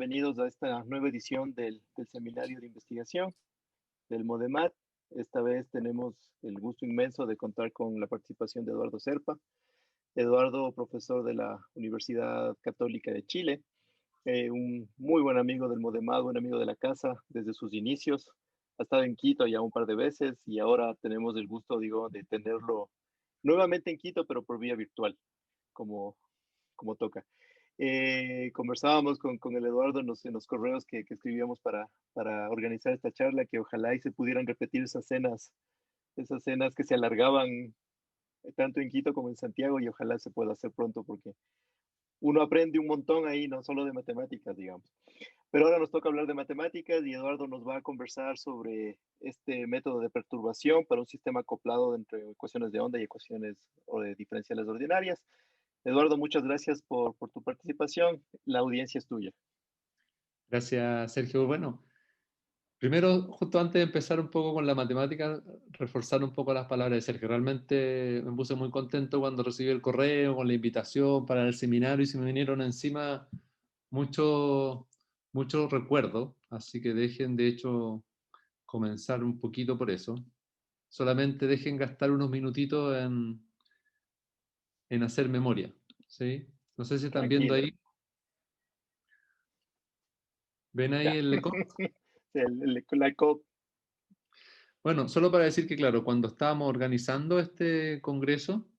bienvenidos a esta nueva edición del Seminario de Investigación del MODEMAT. Esta vez tenemos el gusto inmenso de contar con la participación de Eduardo Serpa. Eduardo, profesor de la Universidad Católica de Chile, un muy buen amigo del MODEMAT, buen amigo de la casa desde sus inicios. Ha estado en Quito ya un par de veces y ahora tenemos el gusto, digo, de tenerlo nuevamente en Quito, pero por vía virtual, como, como toca. Conversábamos con el Eduardo en los correos que escribíamos para organizar esta charla, que ojalá y se pudieran repetir esas cenas que se alargaban tanto en Quito como en Santiago, y ojalá se pueda hacer pronto porque uno aprende un montón ahí, no solo de matemáticas, digamos. Pero ahora nos toca hablar de matemáticas y Eduardo nos va a conversar sobre este método de perturbación para un sistema acoplado entre ecuaciones de onda y ecuaciones diferenciales ordinarias. Eduardo, muchas gracias por tu participación. La audiencia es tuya. Gracias, Sergio. Bueno, primero, justo antes de empezar un poco con la matemática, reforzar un poco las palabras de Sergio. Realmente me puse muy contento cuando recibí el correo con la invitación para el seminario y se me vinieron encima muchos muchos recuerdos, así que dejen, de hecho, comenzar un poquito por eso. Solamente dejen gastar unos minutitos en hacer memoria, ¿sí? No sé si están viendo Tranquilo. ahí. ¿Ven ahí Ya. el eco? La COP. Bueno, solo para decir que, claro, cuando estábamos organizando este congreso,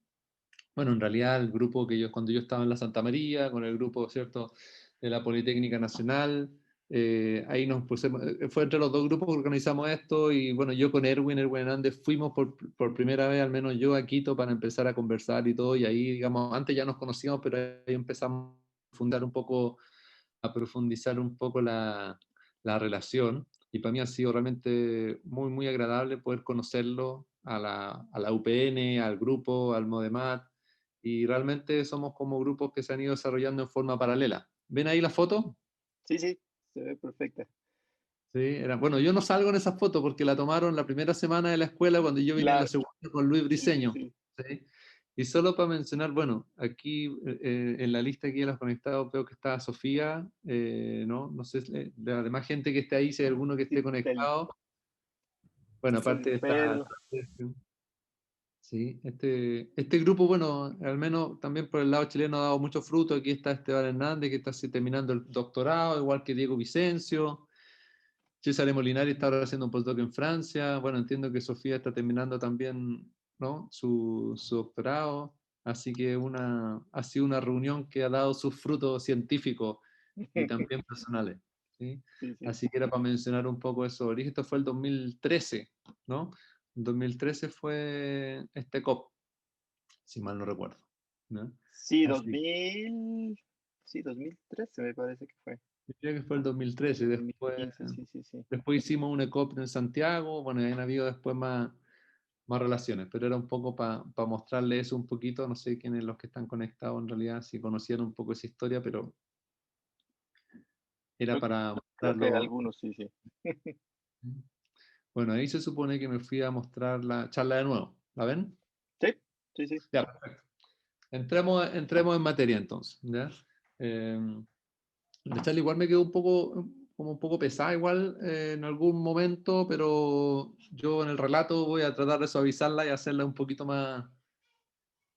bueno, en realidad el grupo cuando yo estaba en la Santa María, con el grupo, ¿cierto?, de la Politécnica Nacional, ahí nos pusimos, fue entre los dos grupos que organizamos esto, y bueno, yo con Erwin Hernández, fuimos por primera vez, al menos yo, a Quito para empezar a conversar y todo, y ahí, digamos, antes ya nos conocíamos, pero ahí empezamos a fundar un poco, a profundizar un poco la relación, y para mí ha sido realmente muy, muy agradable poder conocerlo a la UPN, al grupo, al MODEMAT, y realmente somos como grupos que se han ido desarrollando en forma paralela. ¿Ven ahí la foto? Sí, sí, se ve perfecta. Sí, bueno, yo no salgo en esa foto porque la tomaron la primera semana de la escuela cuando yo vine en la Claro, segunda con Luis sí, sí, Briceño. sí. ¿Sí? Y solo para mencionar, bueno, aquí en la lista aquí de los conectados veo que está Sofía, ¿no? No sé, de la demás gente que esté ahí, si hay alguno que esté Sí, conectado. Bueno, aparte está. Pedro. Sí, este grupo, bueno, al menos también por el lado chileno ha dado mucho fruto. Aquí está Esteban Hernández, que está así terminando el doctorado, igual que Diego Vicencio. César Molinari está ahora haciendo un postdoc en Francia. Bueno, entiendo que Sofía está terminando también, ¿no?, su doctorado. Así que ha sido una reunión que ha dado sus frutos científicos y también personales, ¿sí? Sí, sí. Así que era para mencionar un poco eso. Esto fue el 2013, ¿no? El 2013 fue este COP, si mal no recuerdo, ¿no? Sí, Así 2013 me parece que fue. que creo que fue el 2013. Después, 2015, sí, sí, sí. después hicimos un ECOP en Santiago. Bueno, y han habido después más relaciones, pero era un poco para mostrarles eso un poquito. No sé quiénes los que están conectados en realidad, si conocían un poco esa historia, pero era Creo, para creo que mostrarlo. algunos sí, sí. Bueno, ahí se supone que me fui a mostrar la charla de nuevo. ¿La ven? Sí, sí, sí. Ya, perfecto. Entremos en materia entonces, ¿ya? Eh, la charla igual me quedó como un poco pesada igual en algún momento, pero yo en el relato voy a tratar de suavizarla y hacerla un poquito más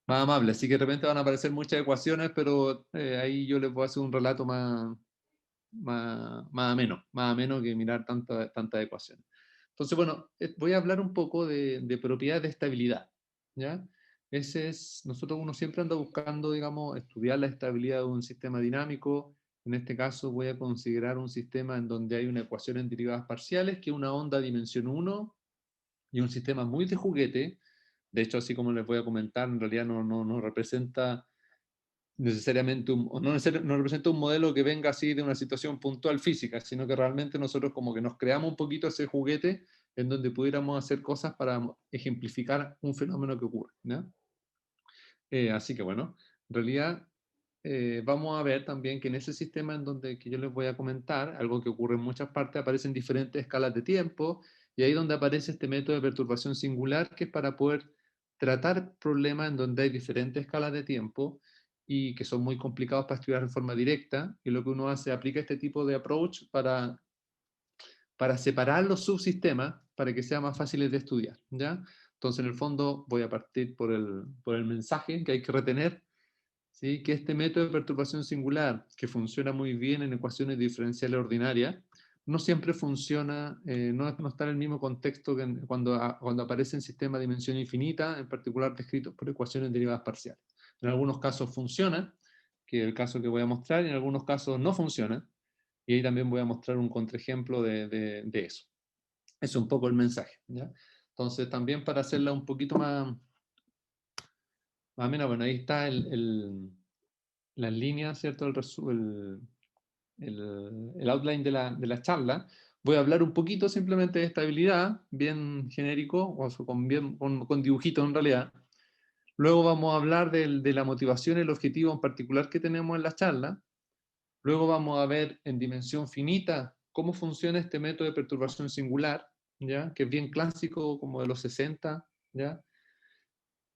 amable. Así que de repente van a aparecer muchas ecuaciones, pero ahí yo les voy a hacer un relato más ameno que mirar tantas ecuaciones. Entonces, bueno, voy a hablar un poco de propiedades de estabilidad, ¿ya? Uno siempre anda buscando, digamos, estudiar la estabilidad de un sistema dinámico. En este caso voy a considerar un sistema en donde hay una ecuación en derivadas parciales, que es una onda dimensión uno, y un sistema muy de juguete. De hecho, así como les voy a comentar, en realidad no representa necesariamente no representa un modelo que venga así de una situación puntual física, sino que realmente nosotros como que nos creamos un poquito ese juguete en donde pudiéramos hacer cosas para ejemplificar un fenómeno que ocurre, ¿no? Así que bueno, en realidad vamos a ver también que en ese sistema en donde que yo les voy a comentar, algo que ocurre en muchas partes, aparecen diferentes escalas de tiempo, y ahí donde aparece este método de perturbación singular, que es para poder tratar problemas en donde hay diferentes escalas de tiempo, y que son muy complicados para estudiar de forma directa, y lo que uno hace, aplica este tipo de approach para separar los subsistemas para que sean más fáciles de estudiar, ¿ya? Entonces, en el fondo, voy a partir por el mensaje que hay que retener, ¿sí? Que este método de perturbación singular, que funciona muy bien en ecuaciones diferenciales ordinarias, no siempre funciona, no está en el mismo contexto que cuando aparece en sistemas de dimensión infinita, en particular descritos por ecuaciones derivadas parciales. En algunos casos funciona, que es el caso que voy a mostrar, y en algunos casos no funciona, y ahí también voy a mostrar un contraejemplo de eso. Es un poco el mensaje, ¿ya? Entonces, también para hacerla un poquito más amena, bueno, ahí está las líneas, ¿cierto? El outline de la charla. Voy a hablar un poquito simplemente de estabilidad, bien genérico, o con dibujitos en realidad. Luego vamos a hablar de la motivación y el objetivo en particular que tenemos en la charla. Luego vamos a ver en dimensión finita cómo funciona este método de perturbación singular, ¿ya? Que es bien clásico, como de los 60, ¿ya?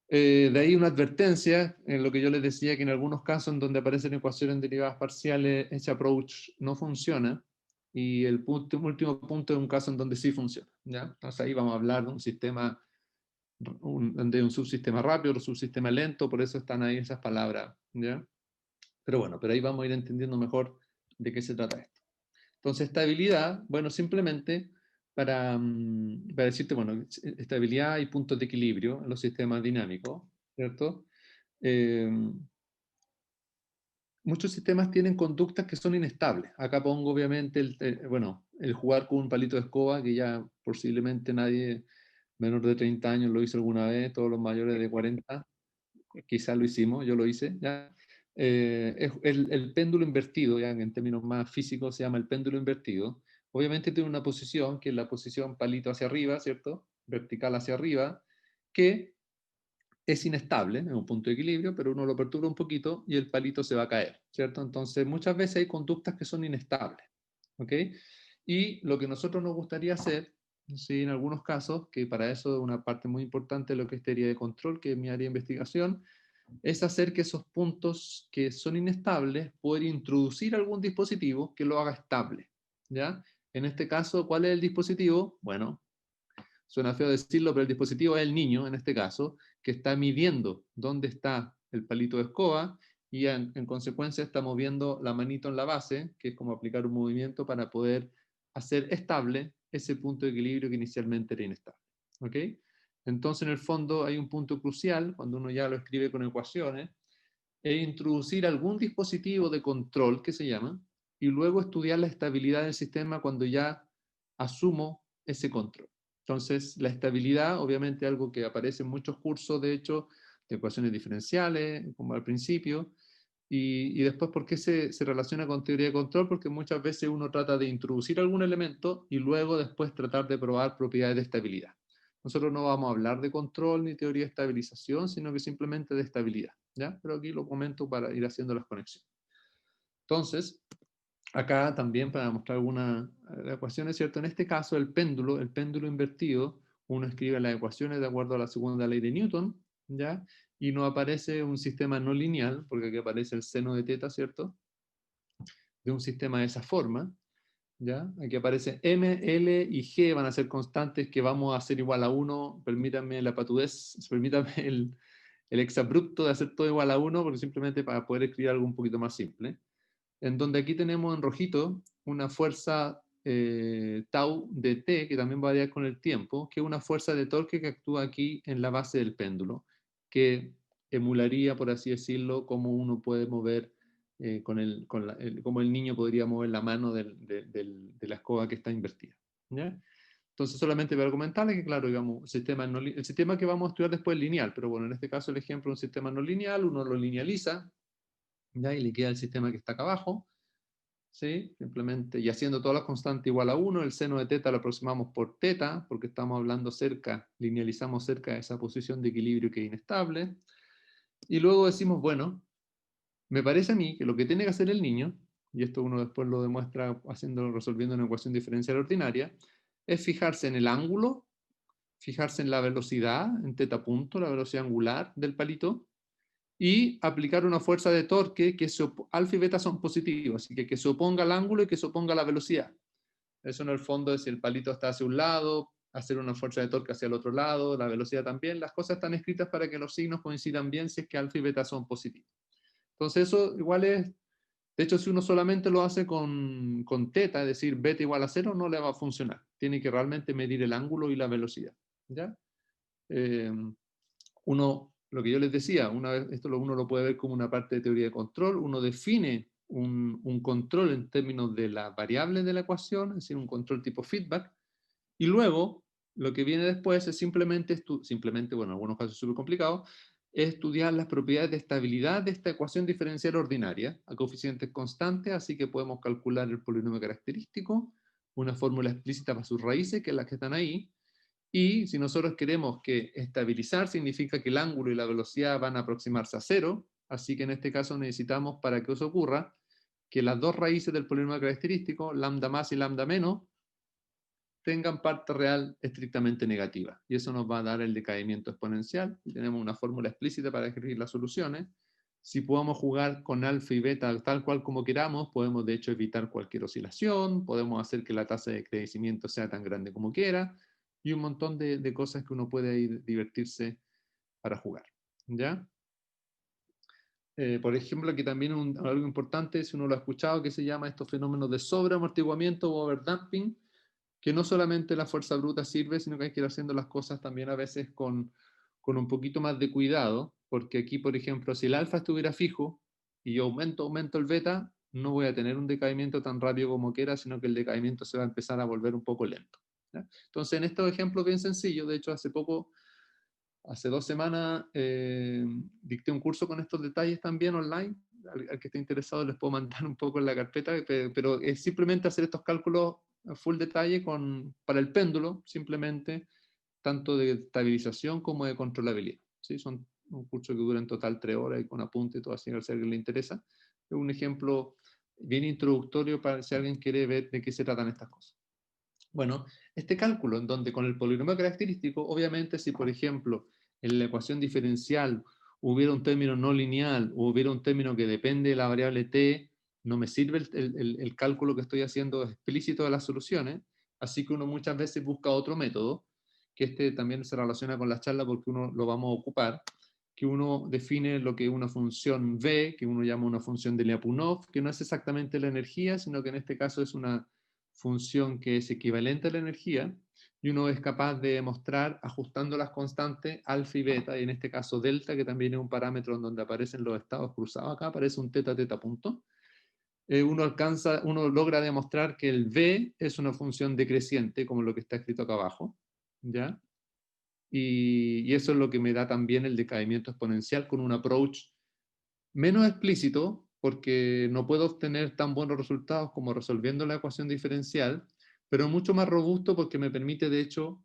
De ahí una advertencia, en lo que yo les decía, que en algunos casos en donde aparecen ecuaciones derivadas parciales, ese approach no funciona, y el último punto es un caso en donde sí funciona, ¿ya? Entonces ahí vamos a hablar de un sistema, de un subsistema rápido, un subsistema lento, por eso están ahí esas palabras, ¿ya? Pero bueno, pero ahí vamos a ir entendiendo mejor de qué se trata esto. Entonces, estabilidad, bueno, simplemente para decirte, bueno, estabilidad y puntos de equilibrio en los sistemas dinámicos, ¿cierto? Eh, Muchos sistemas tienen conductas que son inestables. Acá pongo obviamente bueno, el jugar con un palito de escoba, que ya posiblemente nadie menor de 30 años lo hizo alguna vez, todos los mayores de 40 quizás lo hicimos, yo lo hice, ¿ya? Es el péndulo invertido, ya en términos más físicos se llama el péndulo invertido. Obviamente tiene una posición, que es la posición palito hacia arriba, ¿cierto? Vertical hacia arriba, que es inestable, es un punto de equilibrio, pero uno lo perturba un poquito y el palito se va a caer, ¿cierto? Entonces muchas veces hay conductas que son inestables, ¿ok? Y lo que nosotros nos gustaría hacer, ¿sí? En algunos casos, que para eso es una parte muy importante de lo que es teoría de control, que es mi área de investigación, es hacer que esos puntos que son inestables, poder introducir algún dispositivo que lo haga estable, ¿ya? En este caso, ¿cuál es el dispositivo? Bueno, suena feo decirlo, pero el dispositivo es el niño, en este caso, que está midiendo dónde está el palito de escoba y en consecuencia está moviendo la manito en la base, que es como aplicar un movimiento para poder hacer estable ese punto de equilibrio que inicialmente era inestable. ¿Ok? Entonces, en el fondo, hay un punto crucial, cuando uno ya lo escribe con ecuaciones, es introducir algún dispositivo de control, que se llama, y luego estudiar la estabilidad del sistema cuando ya asumo ese control. Entonces, la estabilidad, obviamente, algo que aparece en muchos cursos, de hecho, de ecuaciones diferenciales, como al principio, y después, ¿por qué se relaciona con teoría de control? Porque muchas veces uno trata de introducir algún elemento y luego después tratar de probar propiedades de estabilidad. Nosotros no vamos a hablar de control ni teoría de estabilización, sino que simplemente de estabilidad, ¿ya? Pero aquí lo comento para ir haciendo las conexiones. Entonces, acá también para mostrar algunas ecuaciones, ¿cierto? En este caso, el péndulo invertido, uno escribe las ecuaciones de acuerdo a la segunda ley de Newton, ¿ya? Y nos aparece un sistema no lineal, porque aquí aparece el seno de teta, ¿cierto? De un sistema de esa forma, ¿ya? Aquí aparece M, L y G, van a ser constantes que vamos a hacer igual a 1, permítanme la patudez, permítanme el exabrupto de hacer todo igual a 1, porque simplemente para poder escribir algo un poquito más simple. En donde aquí tenemos en rojito una fuerza tau de t, que también va a variar con el tiempo, que es una fuerza de torque que actúa aquí en la base del péndulo, que emularía, por así decirlo, cómo uno puede mover, como el niño podría mover la mano de la escoba que está invertida, ¿ya? Entonces, solamente para comentarles que, claro, digamos, el sistema que vamos a estudiar después es lineal, pero bueno, en este caso el ejemplo es un sistema no lineal, uno lo linealiza, ¿ya? Y le queda el sistema que está acá abajo, ¿sí? Simplemente, y haciendo todas las constantes igual a 1, el seno de teta lo aproximamos por teta, porque estamos hablando cerca, linealizamos cerca de esa posición de equilibrio que es inestable, y luego decimos, bueno, me parece a mí que lo que tiene que hacer el niño, y esto uno después lo demuestra resolviendo una ecuación diferencial ordinaria, es fijarse en el ángulo, fijarse en la velocidad, en teta punto, la velocidad angular del palito, y aplicar una fuerza de torque que alfa y beta son positivos, así que se oponga al ángulo y que se oponga a la velocidad. Eso en el fondo es si el palito está hacia un lado, hacer una fuerza de torque hacia el otro lado, la velocidad también. Las cosas están escritas para que los signos coincidan bien si es que alfa y beta son positivos. Entonces eso igual es, de hecho si uno solamente lo hace con teta, es decir, beta igual a 0, no le va a funcionar. Tiene que realmente medir el ángulo y la velocidad. ¿Ya? Lo que yo les decía, una vez, esto uno lo puede ver como una parte de teoría de control, uno define un control en términos de la variable de la ecuación, es decir, un control tipo feedback, y luego lo que viene después es simplemente, bueno, en algunos casos es súper complicado, es estudiar las propiedades de estabilidad de esta ecuación diferencial ordinaria a coeficientes constantes, así que podemos calcular el polinomio característico, una fórmula explícita para sus raíces, que es las que están ahí, y si nosotros queremos que estabilizar significa que el ángulo y la velocidad van a aproximarse a 0, así que en este caso necesitamos, para que eso ocurra, que las dos raíces del polinomio característico, lambda más y lambda menos, tengan parte real estrictamente negativa. Y eso nos va a dar el decaimiento exponencial. Y tenemos una fórmula explícita para escribir las soluciones. Si podemos jugar con alfa y beta tal cual como queramos, podemos de hecho evitar cualquier oscilación, podemos hacer que la tasa de crecimiento sea tan grande como quiera, y un montón de cosas que uno puede ir divertirse para jugar. ¿Ya? Por ejemplo, aquí también algo importante, si uno lo ha escuchado, que se llama estos fenómenos de sobreamortiguamiento o overdamping, que no solamente la fuerza bruta sirve, sino que hay que ir haciendo las cosas también a veces con un poquito más de cuidado, porque aquí, por ejemplo, si el alfa estuviera fijo y yo aumento el beta, no voy a tener un decaimiento tan rápido como quiera, sino que el decaimiento se va a empezar a volver un poco lento. ¿Ya? Entonces, en estos ejemplos bien sencillos, de hecho, hace 2 semanas, dicté un curso con estos detalles también online. Al que esté interesado les puedo mandar un poco en la carpeta, pero es simplemente hacer estos cálculos a full detalle para el péndulo, simplemente, tanto de estabilización como de controlabilidad. ¿Sí? Son un curso que dura en total 3 horas y con apunte y todo así, si a alguien le interesa. Es un ejemplo bien introductorio para si alguien quiere ver de qué se tratan estas cosas. Bueno, este cálculo en donde con el polinomio característico, obviamente si por ejemplo en la ecuación diferencial hubiera un término no lineal o hubiera un término que depende de la variable t, no me sirve el cálculo que estoy haciendo explícito de las soluciones, así que uno muchas veces busca otro método, que este también se relaciona con la charla porque uno lo vamos a ocupar, que uno define lo que es una función v, que uno llama una función de Lyapunov, que no es exactamente la energía, sino que en este caso es una función que es equivalente a la energía, y uno es capaz de demostrar ajustando las constantes alfa y beta, y en este caso delta, que también es un parámetro en donde aparecen los estados cruzados, acá aparece un teta teta punto. Uno logra demostrar que el v es una función decreciente, como lo que está escrito acá abajo, ¿ya? Y eso es lo que me da también el decaimiento exponencial con un approach menos explícito, porque no puedo obtener tan buenos resultados como resolviendo la ecuación diferencial, pero mucho más robusto porque me permite, de hecho,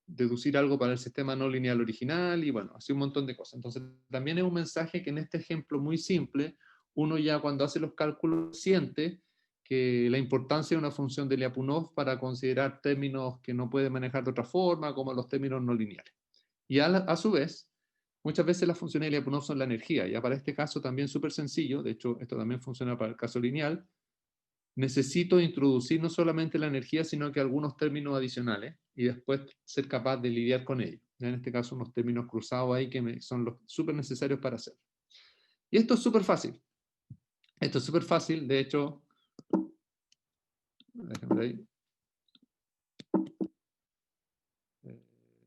deducir algo para el sistema no lineal original y bueno, así un montón de cosas. Entonces, también es un mensaje que en este ejemplo muy simple, uno ya cuando hace los cálculos siente que la importancia de una función de Lyapunov para considerar términos que no puede manejar de otra forma, como los términos no lineales. Y a su vez, muchas veces las funciones de Lyapunov son la energía. Ya para este caso también súper sencillo, de hecho esto también funciona para el caso lineal, necesito introducir no solamente la energía, sino que algunos términos adicionales y después ser capaz de lidiar con ellos. En este caso unos términos cruzados ahí que son los súper necesarios para hacer. Y esto es súper fácil. Esto es súper fácil, de hecho, déjenme ahí.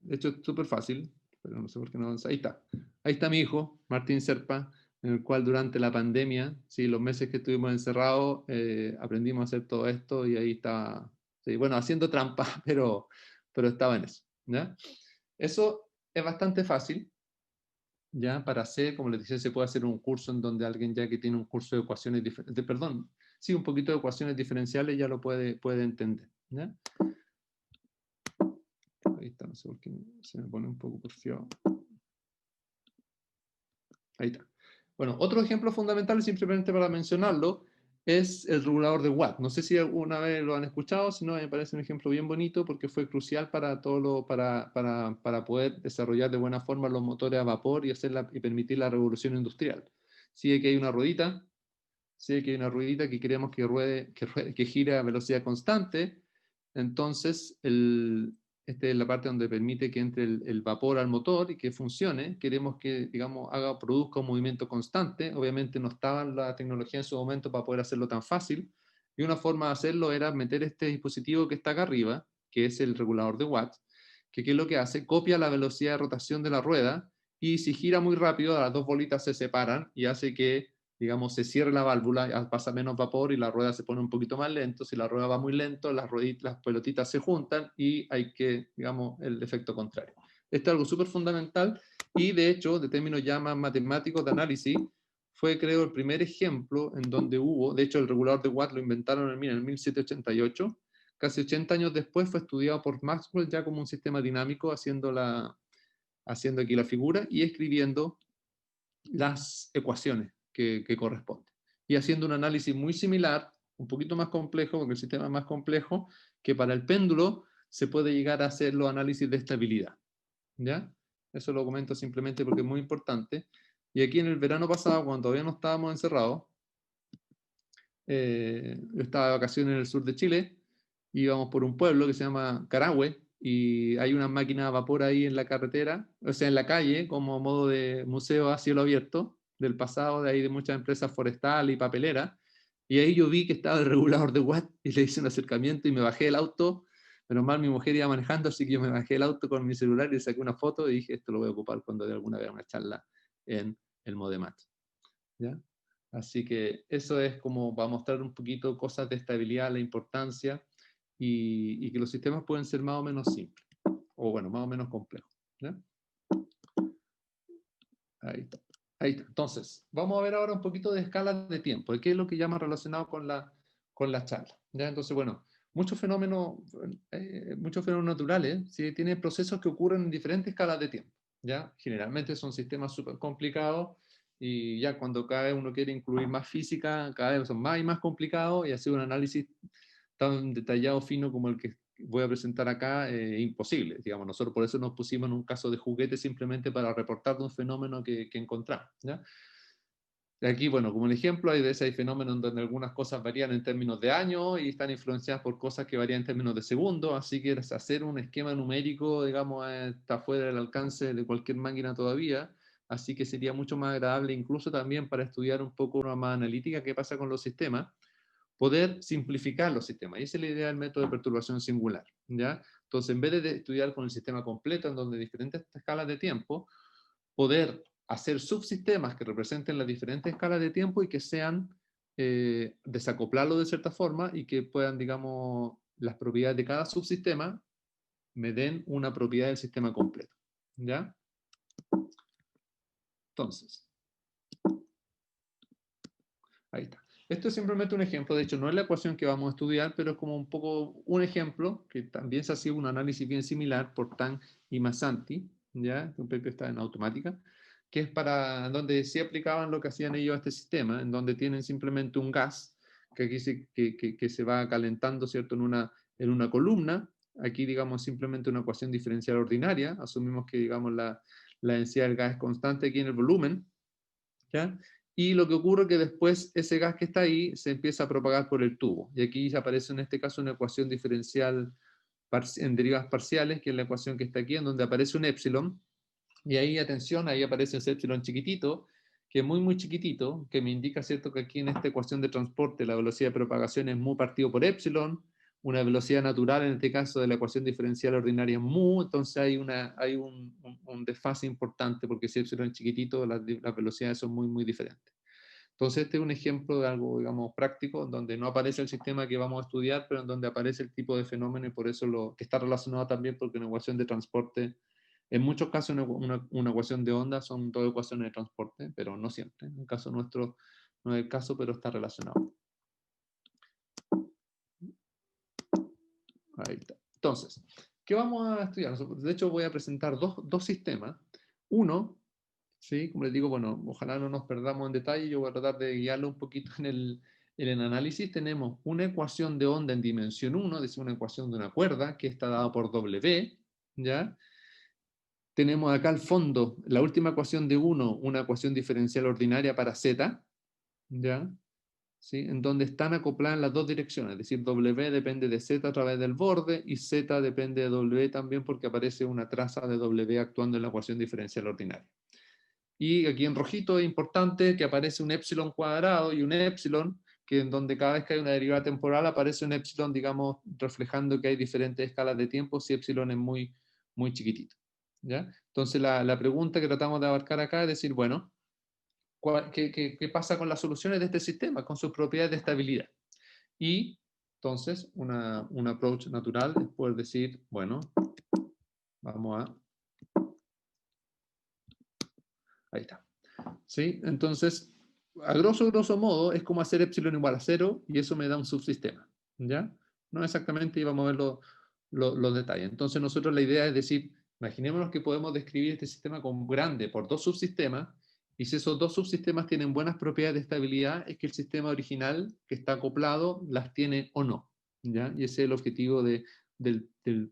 De hecho, es súper fácil, pero no sé por qué no avanza. Ahí está. Ahí está mi hijo, Martín Serpa, en el cual durante la pandemia, sí, los meses que estuvimos encerrados, aprendimos a hacer todo esto y ahí está, sí, bueno, haciendo trampa, pero estaba en eso. ¿Ya? Eso es bastante fácil, ¿ya? Para hacer, como les decía, se puede hacer un curso en donde alguien ya que tiene un curso de ecuaciones diferentes, perdón, sí, un poquito de ecuaciones diferenciales ya lo puede entender. ¿Ya? Ahí está, no sé por qué se me pone un poco porfiado. Ahí está. Bueno, otro ejemplo fundamental, simplemente para mencionarlo, es el regulador de Watt. No sé si alguna vez lo han escuchado, si no, me parece un ejemplo bien bonito porque fue crucial para, para poder desarrollar de buena forma los motores a vapor y, y permitir la revolución industrial. Sí, que hay una ruedita, sí, que hay una ruedita que queremos que que gire a velocidad constante. Entonces, esta es la parte donde permite que entre el vapor al motor y que funcione. Queremos que, digamos, produzca un movimiento constante. Obviamente no estaba la tecnología en su momento para poder hacerlo tan fácil. Y una forma de hacerlo era meter este dispositivo que está acá arriba, que es el regulador de Watt, que ¿qué es lo que hace? Copia la velocidad de rotación de la rueda y si gira muy rápido, las dos bolitas se separan y hace que, digamos, se cierre la válvula, pasa menos vapor y la rueda se pone un poquito más lento. Si la rueda va muy lento, las pelotitas se juntan y hay que, digamos, el efecto contrario. Esto es algo súper fundamental y, de hecho, de términos ya más matemáticos de análisis, fue, creo, el primer ejemplo en donde hubo, de hecho, el regulador de Watt lo inventaron en el 1788, casi 80 años después fue estudiado por Maxwell ya como un sistema dinámico, haciendo aquí la figura y escribiendo las ecuaciones que corresponden. Y haciendo un análisis muy similar, un poquito más complejo, porque el sistema es más complejo, que para el péndulo se puede llegar a hacer los análisis de estabilidad. ¿Ya? Eso lo comento simplemente porque es muy importante. Y aquí en el verano pasado, cuando todavía no estábamos encerrados, yo estaba de vacaciones en el sur de Chile, íbamos por un pueblo que se llama Carahue, y hay una máquina de vapor ahí en la carretera, o sea, en la calle, como modo de museo a cielo abierto, del pasado de ahí de muchas empresas forestales y papeleras, y ahí yo vi que estaba el regulador de Watt y le hice un acercamiento y me bajé del auto. Menos mal mi mujer iba manejando, así que yo me bajé del auto con mi celular y le saqué una foto y dije, esto lo voy a ocupar cuando dé alguna vez una charla en el Modemat. ¿Ya? Así que eso es como para mostrar un poquito cosas de estabilidad, la importancia y que los sistemas pueden ser más o menos simples, o bueno, más o menos complejos. ¿Ya? Ahí está. Ahí está. Entonces, vamos a ver ahora un poquito de escala de tiempo, qué es lo que llama relacionado con la charla. ¿Ya? Entonces, bueno, muchos fenómenos naturales, ¿sí? Tienen procesos que ocurren en diferentes escalas de tiempo. ¿Ya? Generalmente son sistemas súper complicados y ya cuando cada vez uno quiere incluir más física, cada vez son más y más complicados y hacer un análisis tan detallado, fino como el que voy a presentar acá, imposible. Digamos, nosotros por eso nos pusimos en un caso de juguete simplemente para reportar de un fenómeno que encontramos. ¿Ya? Aquí, bueno, como un ejemplo, hay veces hay fenómenos donde algunas cosas varían en términos de años y están influenciadas por cosas que varían en términos de segundos, así que hacer un esquema numérico, digamos, está fuera del alcance de cualquier máquina todavía, así que sería mucho más agradable incluso también para estudiar un poco una más analítica qué pasa con los sistemas, poder simplificar los sistemas. Y esa es la idea del método de perturbación singular. ¿Ya? Entonces, en vez de estudiar con el sistema completo, en donde hay diferentes escalas de tiempo, poder hacer subsistemas que representen las diferentes escalas de tiempo y que sean, desacoplarlo de cierta forma y que puedan, digamos, las propiedades de cada subsistema me den una propiedad del sistema completo. ¿Ya? Entonces, ahí está. Esto es simplemente un ejemplo, de hecho no es la ecuación que vamos a estudiar, pero es como un poco un ejemplo, que también se ha sido un análisis bien similar por Tang y Masanti, ¿ya? Un paper está en automática, que es para donde sí aplicaban lo que hacían ellos a este sistema, en donde tienen simplemente un gas que aquí que se va calentando, ¿cierto? En una columna, aquí digamos simplemente una ecuación diferencial ordinaria, asumimos que digamos la densidad del gas es constante aquí en el volumen, ¿ya? Y lo que ocurre es que después ese gas que está ahí se empieza a propagar por el tubo. Y aquí aparece en este caso una ecuación diferencial en derivadas parciales, que es la ecuación que está aquí, en donde aparece un épsilon. Y ahí, atención, ahí aparece ese épsilon chiquitito, que es muy, muy chiquitito, que me indica, ¿cierto?, que aquí en esta ecuación de transporte la velocidad de propagación es mu partido por épsilon, una velocidad natural, en este caso de la ecuación diferencial ordinaria mu, entonces hay un desfase importante, porque si épsilon es chiquitito, las velocidades son muy, muy diferentes. Entonces este es un ejemplo de algo, digamos, práctico, donde no aparece el sistema que vamos a estudiar, pero en donde aparece el tipo de fenómeno y por eso que está relacionado también porque una ecuación de transporte, en muchos casos una ecuación de onda son dos ecuaciones de transporte, pero no siempre. En el caso nuestro no es el caso, pero está relacionado. Ahí está. Entonces, ¿qué vamos a estudiar? De hecho, voy a presentar dos sistemas. Uno, ¿sí? Como les digo, bueno, ojalá no nos perdamos en detalle, yo voy a tratar de guiarlo un poquito en el análisis tenemos una ecuación de onda en dimensión 1, es decir, una ecuación de una cuerda, que está dada por W, ¿ya? Tenemos acá al fondo la última ecuación de 1, una ecuación diferencial ordinaria para Z, ¿ya? ¿Sí? En donde están acopladas en las dos direcciones, es decir, W depende de Z a través del borde y Z depende de W también porque aparece una traza de W actuando en la ecuación diferencial ordinaria. Y aquí en rojito es importante que aparece un epsilon cuadrado y un epsilon, que en donde cada vez que hay una derivada temporal aparece un epsilon, digamos, reflejando que hay diferentes escalas de tiempo si epsilon es muy, muy chiquitito. ¿Ya? Entonces la pregunta que tratamos de abarcar acá es decir, bueno, ¿qué pasa con las soluciones de este sistema, con sus propiedades de estabilidad? Y entonces un approach natural es poder decir, bueno, vamos a... Ahí está. ¿Sí? Entonces, a grosso modo, es como hacer epsilon igual a 0 y eso me da un subsistema. ¿Ya? No exactamente, y vamos a ver los detalles. Entonces, nosotros la idea es decir, imaginémonos que podemos describir este sistema como grande por dos subsistemas, y si esos dos subsistemas tienen buenas propiedades de estabilidad, es que el sistema original que está acoplado las tiene o no. ¿Ya? Y ese es el objetivo del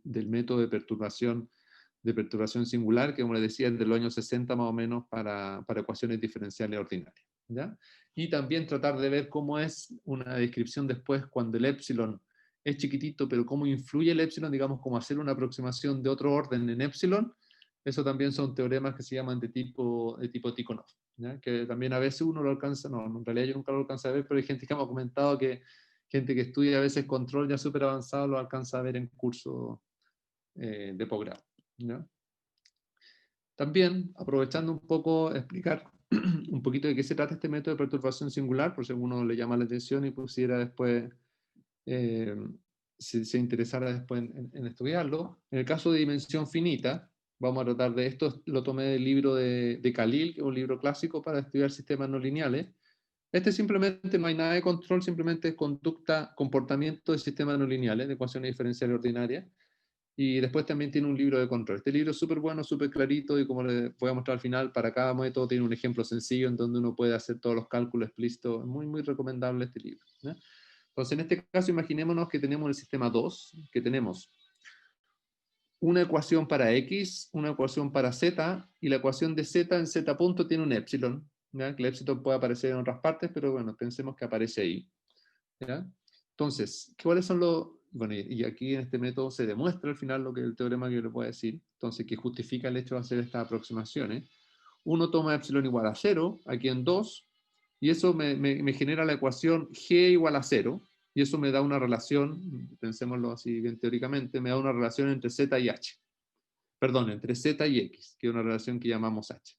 método de perturbación singular, que como les decía, es de los años 60 más o menos para ecuaciones diferenciales ordinarias. ¿Ya? Y también tratar de ver cómo es una descripción después cuando el epsilon es chiquitito, pero cómo influye el epsilon, digamos, como hacer una aproximación de otro orden en epsilon. Eso también son teoremas que se llaman de tipo Tikhonov, ¿ya? Que también a veces uno lo alcanza, no, en realidad yo nunca lo alcanza a ver, pero hay gente que me ha comentado que gente que estudia a veces control ya súper avanzado lo alcanza a ver en curso de posgrado. ¿Ya? También, aprovechando un poco, explicar un poquito de qué se trata este método de perturbación singular, por si a alguno le llama la atención y pusiera después, si se interesara después en estudiarlo. En el caso de dimensión finita, vamos a tratar de esto, lo tomé del libro de Khalil, que es un libro clásico para estudiar sistemas no lineales. Este simplemente no hay nada de control, simplemente es conducta, comportamiento de sistemas no lineales, de ecuaciones diferenciales ordinarias. Y después también tiene un libro de control. Este libro es súper bueno, súper clarito y como les voy a mostrar al final, para cada método tiene un ejemplo sencillo en donde uno puede hacer todos los cálculos explícitos. Es muy, muy recomendable este libro, ¿no? Entonces, en este caso, imaginémonos que tenemos el sistema 2, que tenemos una ecuación para x, una ecuación para z, y la ecuación de z en z punto tiene un epsilon, ¿ya? Que el epsilon puede aparecer en otras partes, pero bueno, pensemos que aparece ahí, ¿ya? Entonces, ¿cuáles son los...? Bueno, y aquí en este método se demuestra al final lo que el teorema que yo le puedo decir, entonces, que justifica el hecho de hacer estas aproximaciones. Uno toma epsilon igual a 0, aquí en 2, y eso me genera la ecuación g igual a 0, y eso me da una relación, pensémoslo así bien teóricamente, me da una relación entre z y h. Perdón, entre z y x, que es una relación que llamamos h.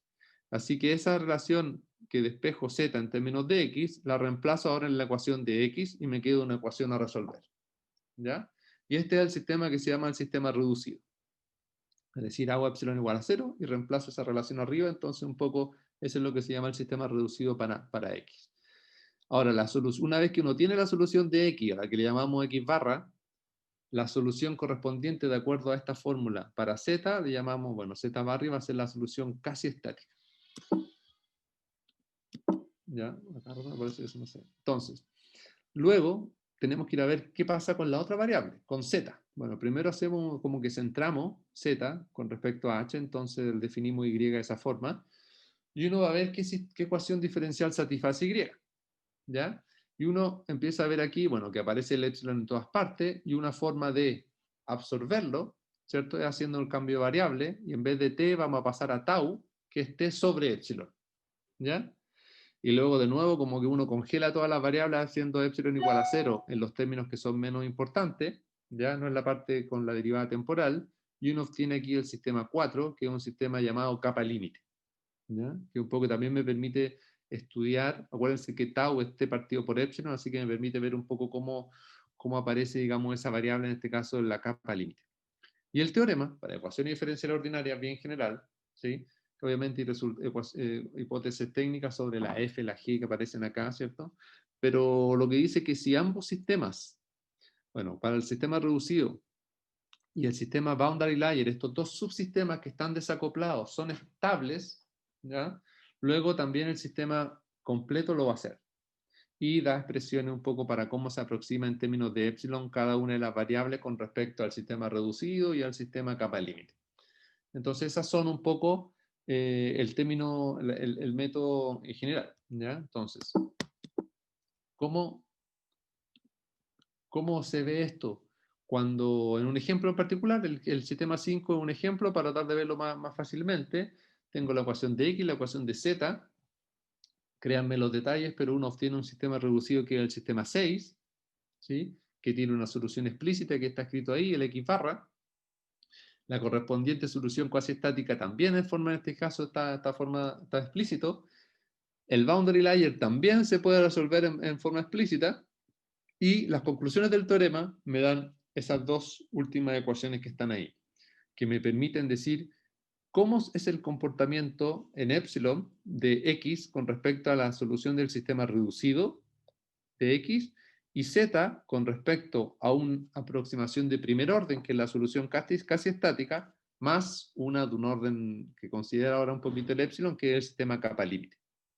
Así que esa relación que despejo z en términos de x, la reemplazo ahora en la ecuación de x y me queda una ecuación a resolver. ¿Ya? Y este es el sistema que se llama el sistema reducido. Es decir, hago epsilon igual a 0 y reemplazo esa relación arriba, entonces un poco eso es lo que se llama el sistema reducido para x. Ahora, una vez que uno tiene la solución de x, a la que le llamamos x barra, la solución correspondiente de acuerdo a esta fórmula para z, le llamamos, bueno, z barra y va a ser la solución casi estática. ¿Ya? Acá parece eso, no sé. Entonces, luego tenemos que ir a ver qué pasa con la otra variable, con z. Bueno, primero hacemos como que centramos z con respecto a h, entonces definimos y de esa forma, y uno va a ver qué ecuación diferencial satisface y, ¿ya? Y uno empieza a ver aquí, bueno, que aparece el epsilon en todas partes, y una forma de absorberlo, ¿cierto? Es haciendo el cambio de variable, y en vez de t vamos a pasar a tau, que es t sobre epsilon, ¿ya? Y luego de nuevo como que uno congela todas las variables haciendo epsilon igual a 0 en los términos que son menos importantes, ya no es la parte con la derivada temporal, y uno obtiene aquí el sistema 4, que es un sistema llamado capa límite, ¿ya? Que un poco también me permite estudiar, acuérdense que tau esté partido por epsilon, así que me permite ver un poco cómo aparece, digamos, esa variable, en este caso, en la capa límite. Y el teorema, para ecuaciones diferenciales ordinarias bien general, ¿sí? Obviamente hipótesis técnicas sobre la f, la g que aparecen acá, ¿cierto? Pero lo que dice que si ambos sistemas, bueno, para el sistema reducido y el sistema boundary layer, estos dos subsistemas que están desacoplados son estables, ¿ya? Luego también el sistema completo lo va a hacer. y da expresiones un poco para cómo se aproxima en términos de epsilon cada una de las variables con respecto al sistema reducido y al sistema capa límite. Entonces, esas son un poco el término, el método en general, ¿ya? Entonces, ¿cómo se ve esto? Cuando, en un ejemplo en particular, el sistema 5 es un ejemplo para tratar de verlo más fácilmente. Tengo la ecuación de X, la ecuación de Z. Créanme los detalles, pero uno obtiene un sistema reducido que es el sistema 6, ¿sí? Que tiene una solución explícita que está escrito ahí, el X barra. La correspondiente solución cuasi estática también en este caso está explícito. El boundary layer también se puede resolver en forma explícita. Y las conclusiones del teorema me dan esas dos últimas ecuaciones que están ahí, que me permiten decir cómo es el comportamiento en epsilon de X con respecto a la solución del sistema reducido de X y Z con respecto a una aproximación de primer orden, que es la solución casi estática, más una de un orden que considera ahora un poquito el epsilon, que es el sistema capa límite.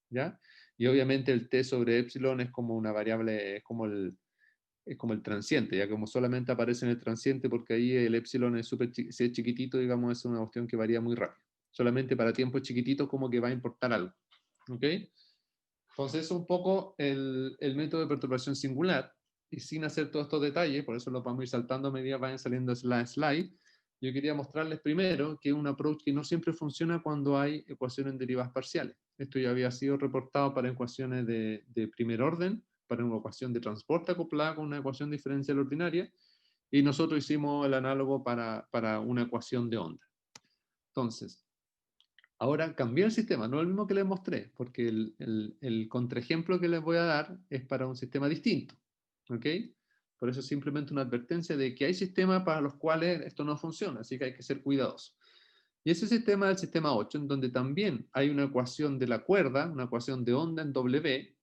¿Ya? Y obviamente el t sobre epsilon es como una variable, es como el transiente, ya como solamente aparece en el transiente porque ahí el epsilon es si es chiquitito, digamos, es una cuestión que varía muy rápido. Solamente para tiempos chiquititos como que va a importar algo. ¿Ok? Entonces es un poco el método de perturbación singular, y sin hacer todos estos detalles, por eso lo vamos a ir saltando a medida que vayan saliendo la slide. Yo quería mostrarles primero que es un approach que no siempre funciona cuando hay ecuaciones en derivadas parciales. Esto ya había sido reportado para ecuaciones de primer orden, para una ecuación de transporte acoplada con una ecuación diferencial ordinaria, y nosotros hicimos el análogo para una ecuación de onda. Entonces, ahora cambié el sistema, no es el mismo que les mostré, porque el contraejemplo que les voy a dar es para un sistema distinto. ¿Ok? Por eso es simplemente una advertencia de que hay sistemas para los cuales esto no funciona, así que hay que ser cuidadosos. Y ese sistema es el sistema 8, en donde también hay una ecuación de la cuerda, una ecuación de onda en W,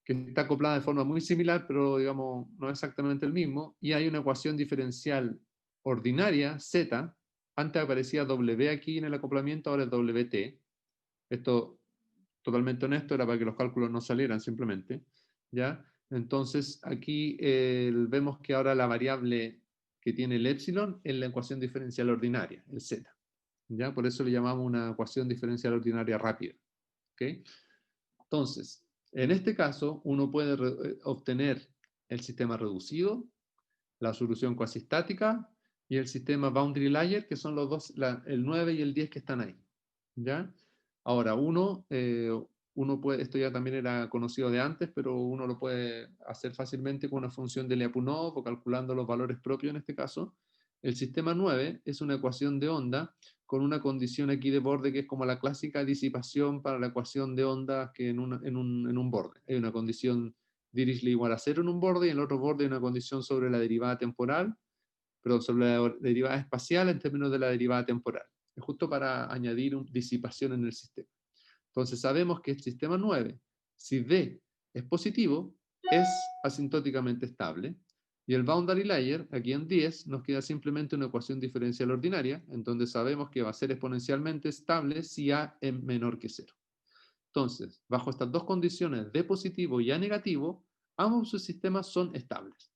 que está acoplada de forma muy similar, pero digamos no exactamente el mismo, y hay una ecuación diferencial ordinaria, Z, antes aparecía W aquí en el acoplamiento, ahora es WT. Esto, totalmente honesto, era para que los cálculos no salieran simplemente, ¿ya? Entonces aquí vemos que ahora la variable que tiene el epsilon es la ecuación diferencial ordinaria, el Z, ¿ya? Por eso le llamamos una ecuación diferencial ordinaria rápida, ¿ok? Entonces, en este caso, uno puede obtener el sistema reducido, la solución cuasi estática y el sistema boundary layer, que son los dos, el 9 y el 10 que están ahí. ¿Ya? Ahora, uno puede, esto ya también era conocido de antes, pero uno lo puede hacer fácilmente con una función de Lyapunov o calculando los valores propios en este caso. El sistema 9 es una ecuación de onda con una condición aquí de borde que es como la clásica disipación para la ecuación de onda que en un borde. Hay una condición Dirichlet igual a 0 en un borde y en el otro borde hay una condición sobre la derivada temporal, pero sobre la derivada espacial en términos de la derivada temporal. Es justo para añadir disipación en el sistema. Entonces sabemos que el sistema 9, si D es positivo, es asintóticamente estable. Y el boundary layer, aquí en 10, nos queda simplemente una ecuación diferencial ordinaria, en donde sabemos que va a ser exponencialmente estable si A es menor que 0. Entonces, bajo estas dos condiciones, D positivo y A negativo, ambos sus sistemas son estables.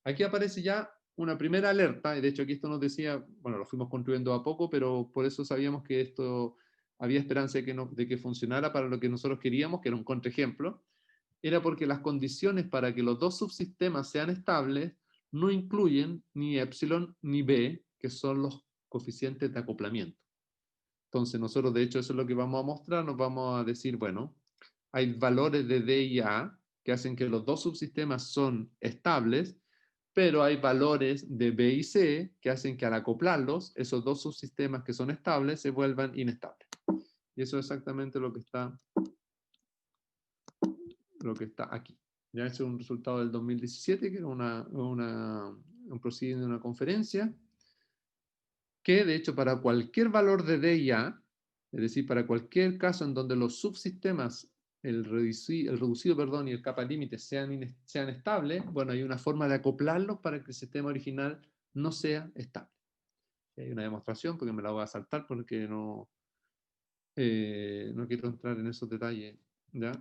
Aquí aparece ya una primera alerta, y de hecho aquí esto nos decía, bueno, lo fuimos construyendo a poco, pero por eso sabíamos que esto había esperanza de que funcionara para lo que nosotros queríamos, que era un contraejemplo, era porque las condiciones para que los dos subsistemas sean estables no incluyen ni epsilon ni b, que son los coeficientes de acoplamiento. Entonces nosotros, de hecho, eso es lo que vamos a mostrar, nos vamos a decir, bueno, hay valores de D y A que hacen que los dos subsistemas son estables, pero hay valores de B y C que hacen que al acoplarlos, esos dos subsistemas que son estables se vuelvan inestables. Y eso es exactamente lo que está aquí. Ya ese es un resultado del 2017, que era un proceeding de una conferencia, que de hecho para cualquier valor de D y A, es decir, para cualquier caso en donde los subsistemas, el reducido y el capa límite sean estables, bueno, hay una forma de acoplarlos para que el sistema original no sea estable. Hay una demostración, porque me la voy a saltar porque no quiero entrar en esos detalles, ¿ya?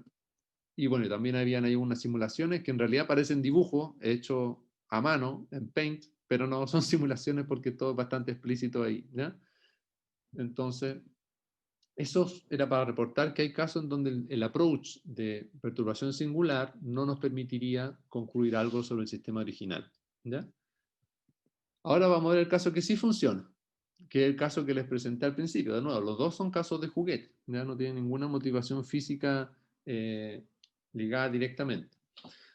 Y bueno, también habían ahí unas simulaciones que en realidad parecen dibujos hechos a mano, en Paint, pero no son simulaciones porque todo es bastante explícito ahí, ¿ya? Entonces, eso era para reportar que hay casos en donde el approach de perturbación singular no nos permitiría concluir algo sobre el sistema original, ¿ya? Ahora vamos a ver el caso que sí funciona, que es el caso que les presenté al principio. De nuevo, los dos son casos de juguete, ya no tienen ninguna motivación física ligada directamente.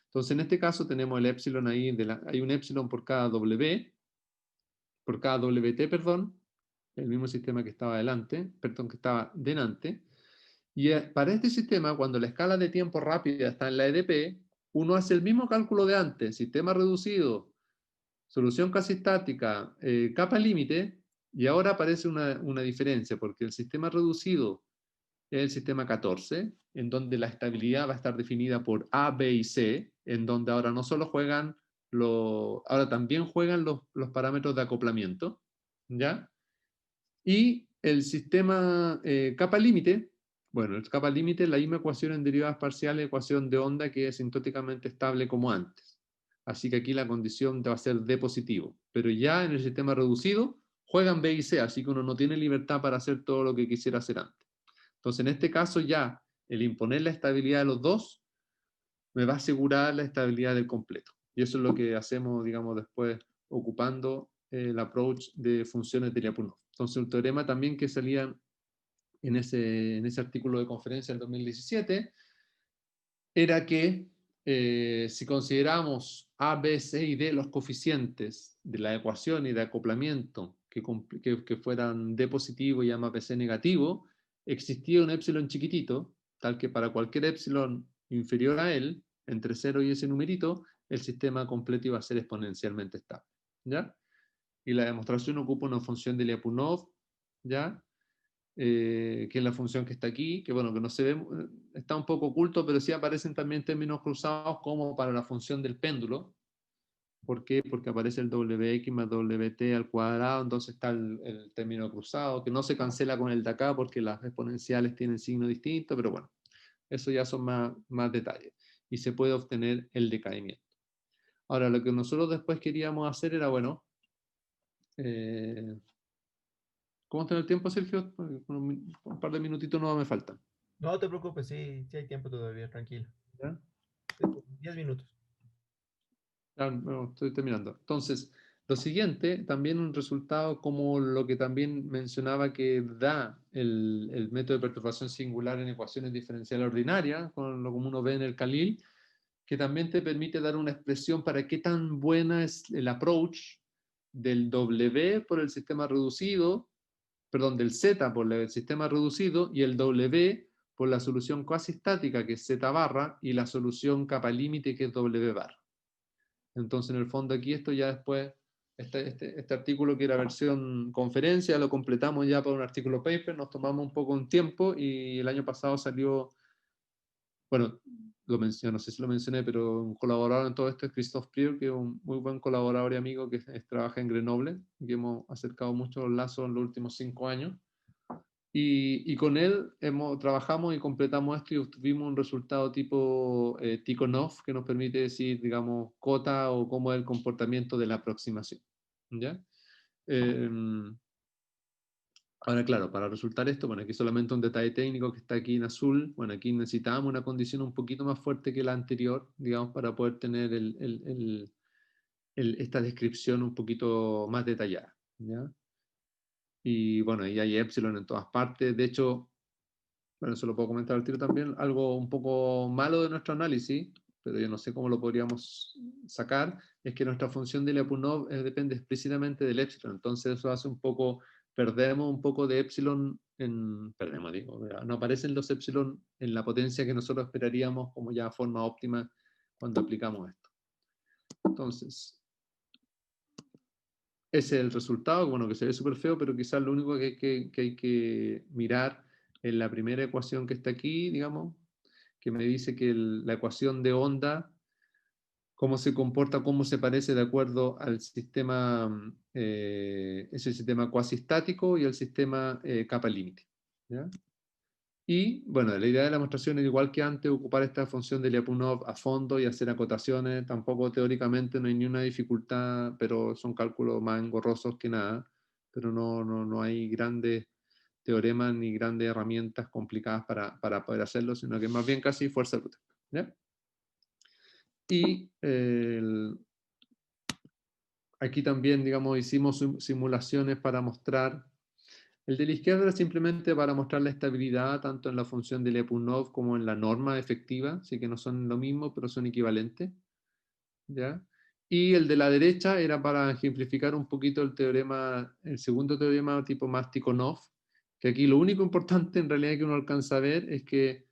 Entonces, en este caso tenemos el epsilon ahí, hay un epsilon por cada W, por cada WT, perdón, el mismo sistema que estaba delante, perdón, que estaba delante. Y para este sistema, cuando la escala de tiempo rápida está en la EDP, uno hace el mismo cálculo de antes, sistema reducido, solución casi estática, capa límite, y ahora aparece una diferencia, porque el sistema reducido es el sistema 14, en donde la estabilidad va a estar definida por A, B y C, en donde ahora no solo juegan, ahora también juegan los parámetros de acoplamiento, ¿ya? Y el sistema capa límite, bueno, el capa límite es la misma ecuación en derivadas parciales, ecuación de onda que es asintóticamente estable como antes. Así que aquí la condición va a ser D positivo. Pero ya en el sistema reducido juegan B y C, así que uno no tiene libertad para hacer todo lo que quisiera hacer antes. Entonces, en este caso ya el imponer la estabilidad de los dos me va a asegurar la estabilidad del completo. Y eso es lo que hacemos, digamos, después ocupando el approach de funciones de Lyapunov. Entonces, un teorema también que salía en ese artículo de conferencia del 2017 era que si consideramos A, B, C y D los coeficientes de la ecuación y de acoplamiento que fueran D positivo y A más BC negativo, existía un epsilon chiquitito, tal que para cualquier epsilon inferior a él, entre 0 y ese numerito, el sistema completo iba a ser exponencialmente estable, ¿ya? Y la demostración ocupa una función de Lyapunov, ¿ya? Que es la función que está aquí, que bueno, que no se ve, está un poco oculto, pero sí aparecen también términos cruzados como para la función del péndulo. ¿Por qué? Porque aparece el WX más WT al cuadrado, entonces está el término cruzado, que no se cancela con el de acá porque las exponenciales tienen signo distinto, pero bueno, eso ya son más detalles. Y se puede obtener el decaimiento. Ahora, lo que nosotros después queríamos hacer era, bueno, ¿cómo está el tiempo, Sergio? Un par de minutitos no me faltan. No te preocupes, sí, sí hay tiempo todavía, tranquilo. ¿Ya? 10 minutos. No, estoy terminando. Entonces, lo siguiente, también un resultado como lo que también mencionaba que da el método de perturbación singular en ecuaciones diferenciales ordinarias, con lo como uno ve en el Khalil, que también te permite dar una expresión para qué tan buena es el approach del W por el sistema reducido, perdón, del Z por el sistema reducido y el W por la solución cuasi estática que es Z barra y la solución capa límite que es W barra. Entonces, en el fondo aquí esto ya después, este artículo que era versión conferencia, lo completamos ya para un artículo paper, nos tomamos un poco un tiempo y el año pasado salió, bueno, lo mencioné, no sé si lo mencioné, pero un colaborador en todo esto es Christophe Prieur, que es un muy buen colaborador y amigo que trabaja en Grenoble, que hemos acercado mucho los lazos en los últimos 5 años. Y con él trabajamos y completamos esto y obtuvimos un resultado tipo Tikhonov que nos permite decir, digamos, cota o cómo es el comportamiento de la aproximación. ¿Ya? Eh, Ahora, claro, para resultar esto, bueno, aquí solamente un detalle técnico que está aquí en azul. Bueno, aquí necesitábamos una condición un poquito más fuerte que la anterior, digamos, para poder tener esta descripción un poquito más detallada. ¿Ya? Y bueno, ahí hay epsilon en todas partes. De hecho, bueno, eso lo puedo comentar al tiro también, algo un poco malo de nuestro análisis, pero yo no sé cómo lo podríamos sacar, es que nuestra función de Lyapunov depende explícitamente del epsilon, entonces eso hace un poco, perdemos un poco de epsilon, perdemos, digo, no aparecen los epsilon en la potencia que nosotros esperaríamos como ya forma óptima cuando aplicamos esto. Entonces, ese es el resultado, bueno, que se ve súper feo, pero quizás lo único que hay que mirar en la primera ecuación que está aquí, digamos, que me dice que la ecuación de onda, cómo se comporta, cómo se parece de acuerdo al sistema, es el sistema cuasi estático y el sistema capa límite. ¿Ya? Y bueno, la idea de la demostración es igual que antes, ocupar esta función de Lyapunov a fondo y hacer acotaciones. Tampoco teóricamente no hay ni una dificultad, pero son cálculos más engorrosos que nada. Pero no hay grandes teoremas ni grandes herramientas complicadas para poder hacerlo, sino que más bien casi fuerza bruta. ¿Ya? Y aquí también, digamos, hicimos simulaciones para mostrar. El de la izquierda era simplemente para mostrar la estabilidad tanto en la función de Lyapunov como en la norma efectiva, así que no son lo mismo, pero son equivalentes. ¿Ya? Y el de la derecha era para ejemplificar un poquito el teorema, el segundo teorema tipo más Tikhonov, que aquí lo único importante en realidad que uno alcanza a ver es que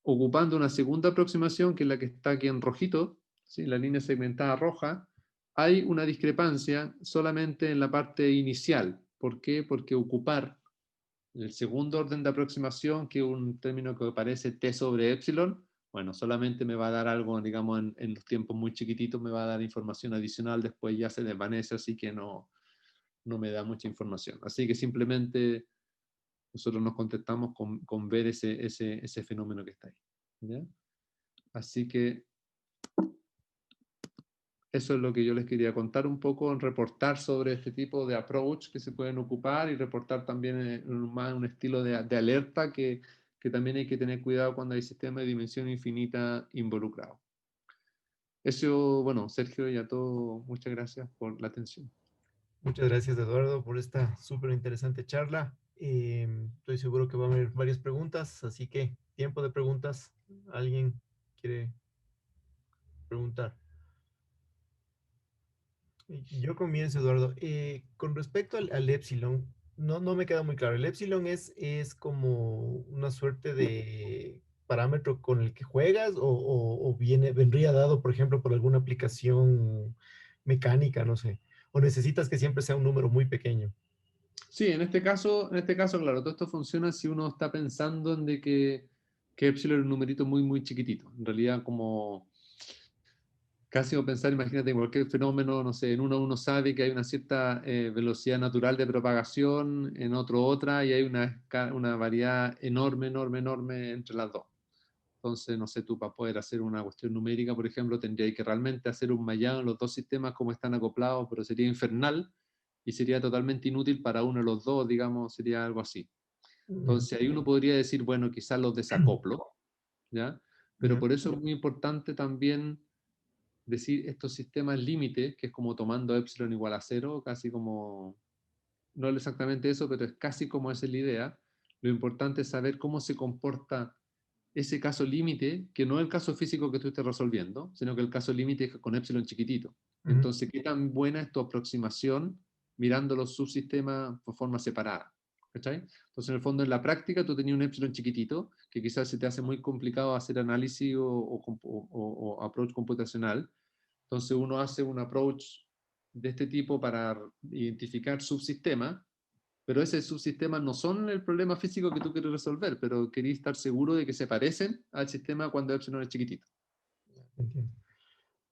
ocupando una segunda aproximación, que es la que está aquí en rojito, ¿sí? La línea segmentada roja, hay una discrepancia solamente en la parte inicial. ¿Por qué? Porque ocupar el segundo orden de aproximación, que es un término que parece t sobre epsilon, bueno, solamente me va a dar algo, digamos, en los tiempos muy chiquititos, me va a dar información adicional, después ya se desvanece, así que no me da mucha información. Así que simplemente nosotros nos contentamos con ver ese fenómeno que está ahí. ¿Ya? Así que eso es lo que yo les quería contar un poco, reportar sobre este tipo de approach que se pueden ocupar y reportar también más un estilo de alerta que también hay que tener cuidado cuando hay sistemas de dimensión infinita involucrados. Eso, bueno, Sergio y a todos, muchas gracias por la atención. Muchas gracias, Eduardo, por esta súper interesante charla. Estoy seguro que va a haber varias preguntas, así que tiempo de preguntas. ¿Alguien quiere preguntar? Yo comienzo, Eduardo. Con respecto al epsilon, no me queda muy claro. ¿El epsilon es como una suerte de parámetro con el que juegas o vendría dado, por ejemplo, por alguna aplicación mecánica, no sé? ¿O necesitas que siempre sea un número muy pequeño? Sí, en este caso, claro, todo esto funciona si uno está pensando en de que epsilon es un numerito muy, muy chiquitito. En realidad, como casi como pensar, imagínate, cualquier fenómeno, no sé, en uno sabe que hay una cierta velocidad natural de propagación, en otro otra, y hay una variedad enorme, enorme, enorme entre las dos. Entonces, no sé, tú para poder hacer una cuestión numérica, por ejemplo, tendrías que realmente hacer un mallado en los dos sistemas como están acoplados, pero sería infernal y sería totalmente inútil para uno de los dos, digamos, sería algo así. Ya. Entonces, ahí uno podría decir, bueno, quizás los desacoplo, ¿ya? Pero Ya. por eso es muy importante también decir estos sistemas límites, que es como tomando epsilon igual a cero, casi como, no es exactamente eso, pero es casi como esa es la idea. Lo importante es saber cómo se comporta ese caso límite, que no es el caso físico que tú estés resolviendo, sino que el caso límite es con epsilon chiquitito. Ujú. Entonces, ¿qué tan buena es tu aproximación mirando los subsistemas por forma separada? ¿Cachai? Entonces, en el fondo, en la práctica, tú tenías un epsilon chiquitito, que quizás se te hace muy complicado hacer análisis o approach computacional. Entonces, uno hace un approach de este tipo para identificar subsistemas, pero ese subsistema no son el problema físico que tú quieres resolver, pero querías estar seguro de que se parecen al sistema cuando epsilon es chiquitito. Entiendo.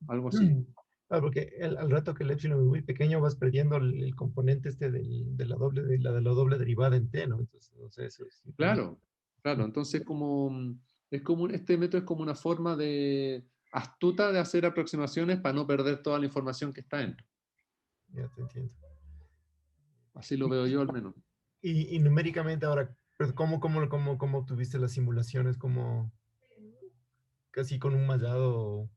Algo así. Claro, porque al rato que el epsilon es muy pequeño vas perdiendo el componente este de la doble derivada en t, ¿no? Entonces, no sé, eso es infinito. Claro, claro. Entonces, este método es como una forma de astuta de hacer aproximaciones para no perder toda la información que está dentro. Ya te entiendo. Así lo veo yo al menos. Y numéricamente ahora, pues, ¿cómo tuviste las simulaciones? ¿Cómo casi con un mallado?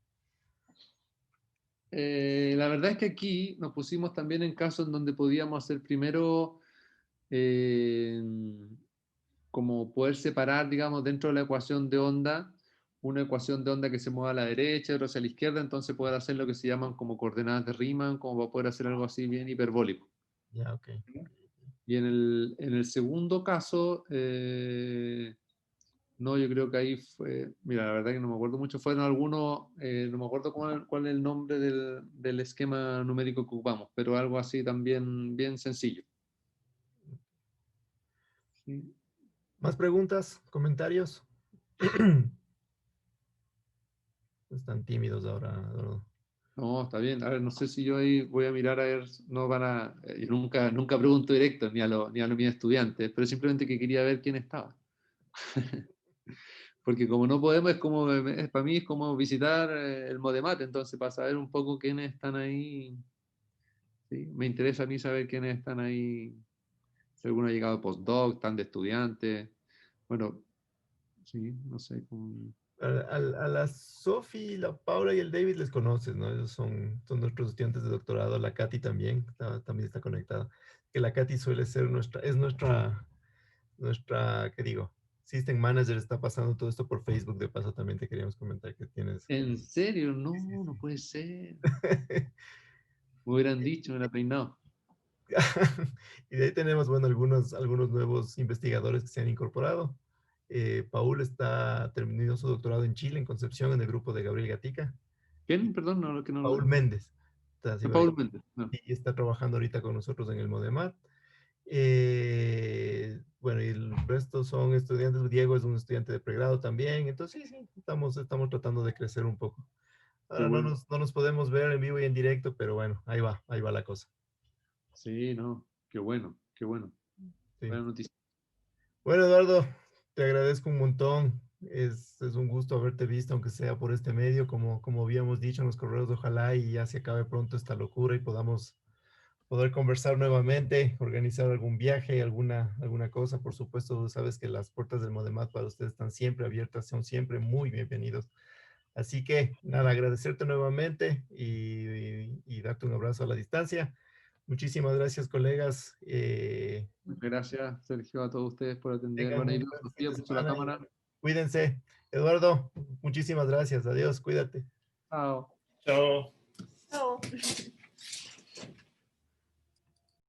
La verdad es que aquí nos pusimos también en casos en donde podíamos hacer primero eh, como poder separar, digamos, dentro de la ecuación de onda, una ecuación de onda que se mueva a la derecha, otra hacia la izquierda, entonces poder hacer lo que se llaman como coordenadas de Riemann, como para poder hacer algo así bien hiperbólico. Ya, ok. Y en el segundo caso, no, yo creo que ahí fue, mira, la verdad que no me acuerdo mucho, fueron algunos, no me acuerdo cuál es el nombre del esquema numérico que ocupamos, pero algo así también bien sencillo. ¿Sí? ¿Más preguntas? ¿Comentarios? Están tímidos ahora, Eduardo. No, está bien. A ver, no sé si yo ahí voy a mirar a ver, no van a, yo nunca pregunto directo ni a los mis estudiantes, pero simplemente que quería ver quién estaba. Porque como no podemos, para mí es como visitar el Modemat, entonces para saber un poco quiénes están ahí, ¿sí? Me interesa a mí saber quiénes están ahí, si alguno ha llegado postdoc, están de estudiantes, bueno, sí, no sé. A la Sophie, la Paula y el David les conoces, ¿no? Ellos son nuestros estudiantes de doctorado. La Katy también, también está conectada. Que la Katy suele ser nuestra, ¿qué digo? System Manager, está pasando todo esto por Facebook. De paso, también te queríamos comentar que tienes. ¿En serio? No, Sí, sí, no sí. puede ser. Me hubieran dicho, me hubiera peinado. Y de ahí tenemos, bueno, algunos nuevos investigadores que se han incorporado. Paul está terminando su doctorado en Chile, en Concepción, en el grupo de Gabriel Gatica. ¿Quién? Perdón, no, que no Paul lo... Méndez. Está, así Paul Méndez, no. y está trabajando ahorita con nosotros en el Modemat. Bueno, y el resto son estudiantes. Diego es un estudiante de pregrado también. Entonces, sí, sí, estamos tratando de crecer un poco. Qué Ahora bueno. no nos podemos ver en vivo y en directo, pero bueno, ahí va la cosa. Sí, no, qué bueno, qué bueno. Sí. Buena noticia. Bueno, Eduardo, te agradezco un montón. Es un gusto haberte visto, aunque sea por este medio, como habíamos dicho en los correos. Ojalá y ya se acabe pronto esta locura y podamos poder conversar nuevamente, organizar algún viaje, alguna cosa. Por supuesto, tú sabes que las puertas del Modemat para ustedes están siempre abiertas, son siempre muy bienvenidos. Así que nada, agradecerte nuevamente y darte un abrazo a la distancia. Muchísimas gracias, colegas. Gracias, Sergio, a todos ustedes por atender. Tengan Bueno, ahí un veo buen fin Sofía de puso la semana y cámara. cuídense. Eduardo, muchísimas gracias. Adiós, cuídate. Chao. Chao. Chao.